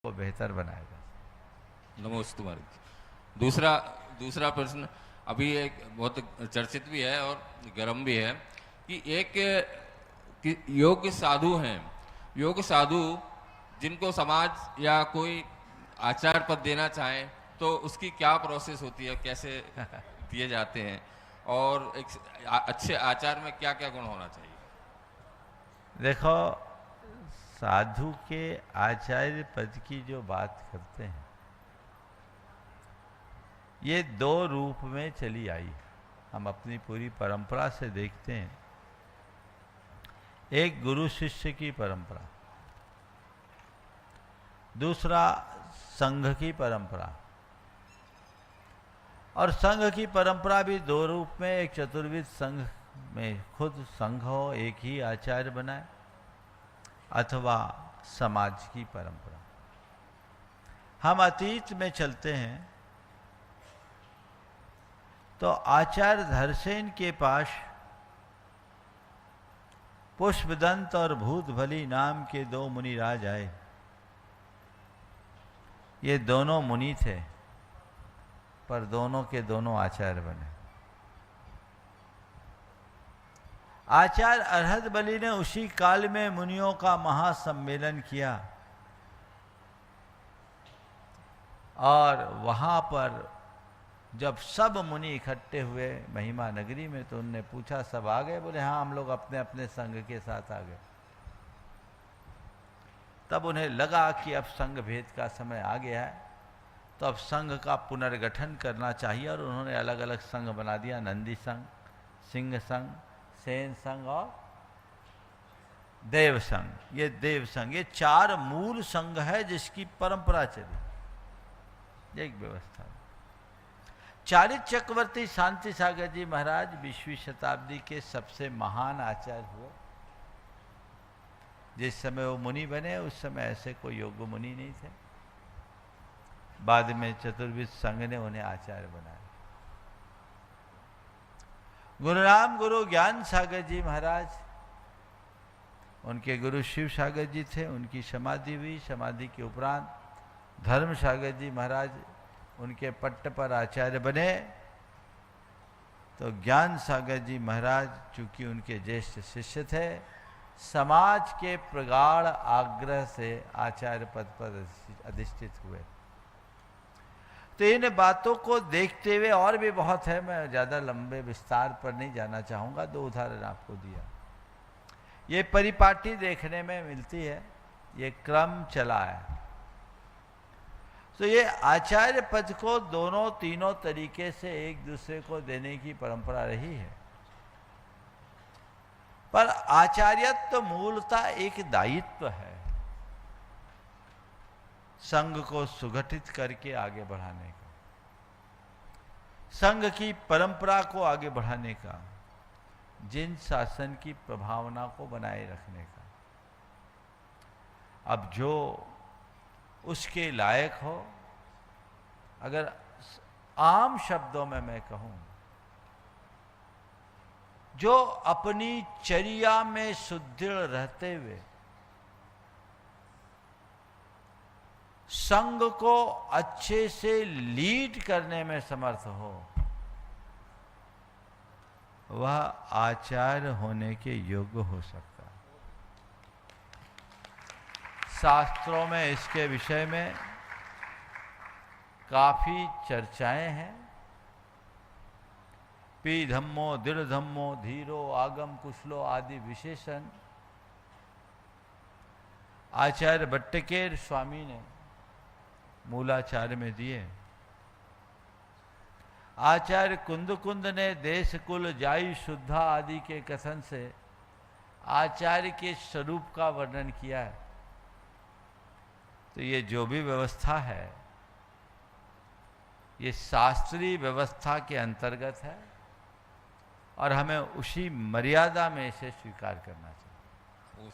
को बेहतर बनाएगा। नमोस्तु महाराज। दूसरा दूसरा प्रश्न अभी एक बहुत चर्चित भी है और गर्म भी है कि योग साधु हैं, योग साधु जिनको समाज या कोई आचार पद देना चाहे तो उसकी क्या प्रोसेस होती है, कैसे दिए जाते हैं और एक अच्छे आचार में क्या क्या गुण होना चाहिए? देखो, साधु के आचार्य पद की जो बात करते हैं ये दो रूप में चली आई। हम अपनी पूरी परंपरा से देखते हैं, एक गुरु शिष्य की परंपरा, दूसरा संघ की परंपरा। और संघ की परंपरा भी दो रूप में, एक चतुर्विद संघ में खुद संघ हो, एक ही आचार्य बनाए, अथवा समाज की परंपरा। हम अतीत में चलते हैं तो आचार्य धरसेन के पास पुष्पदंत और भूतभली नाम के दो मुनिराज आए। ये दोनों मुनि थे पर दोनों के दोनों आचार्य बने। आचार्य अरहत बलि ने उसी काल में मुनियों का महासम्मेलन किया और वहां पर जब सब मुनि इकट्ठे हुए महिमा नगरी में तो उनने पूछा, सब आ गए? बोले हाँ, हम लोग अपने अपने संघ के साथ आ गए। तब उन्हें लगा कि अब संघ भेद का समय आ गया है, तो अब संघ का पुनर्गठन करना चाहिए और उन्होंने अलग अलग संघ बना दिया। नंदी संघ, सिंह संघ, सेन संघ और देव संघ। ये देव संघ, ये चार मूल संघ है जिसकी परंपरा चली, एक व्यवस्था। चारित चक्रवर्ती शांति सागर जी महाराज 20वीं शताब्दी के सबसे महान आचार्य हुए। जिस समय वो मुनि बने उस समय ऐसे कोई योग्य मुनि नहीं थे। बाद में चतुर्विद संघ ने उन्हें आचार्य बनाया। गुरुराम गुरु ज्ञान सागर जी महाराज, उनके गुरु शिव सागर जी थे, उनकी समाधि हुई। समाधि के उपरांत धर्म सागर जी महाराज उनके पट्ट पर आचार्य बने। तो ज्ञान सागर जी महाराज चूंकि उनके ज्येष्ठ शिष्य थे, समाज के प्रगाढ़ आग्रह से आचार्य पद पर अधिष्ठित हुए। तो इन बातों को देखते हुए, और भी बहुत है, मैं ज़्यादा लंबे विस्तार पर नहीं जाना चाहूँगा, दो उदाहरण आपको दिया। ये परिपाटी देखने में मिलती है, ये क्रम चला है। तो ये आचार्य पद को दोनों तीनों तरीके से एक दूसरे को देने की परंपरा रही है। पर आचार्यत्व तो मूलतः एक दायित्व है, संघ को सुगठित करके आगे बढ़ाने का, संघ की परंपरा को आगे बढ़ाने का, जिन शासन की प्रभावना को बनाए रखने का। अब जो उसके लायक हो, अगर आम शब्दों में मैं कहूं, जो अपनी चर्या में सुदृढ़ रहते हुए संघ को अच्छे से लीड करने में समर्थ हो, वह आचार्य होने के योग्य हो सकता है। शास्त्रों में इसके विषय में काफी चर्चाएं हैं। पी धम्मो, दृढ़ धम्मो, धीरो, आगम कुशलो आदि विशेषण आचार्य भट्टकेर स्वामी ने मूलाचार्य में दिए। आचार्य कुंद ने देश कुल जाई शुद्धा आदि के कथन से आचार्य के स्वरूप का वर्णन किया है। तो ये जो भी व्यवस्था है, ये शास्त्रीय व्यवस्था के अंतर्गत है और हमें उसी मर्यादा में इसे स्वीकार करना चाहिए।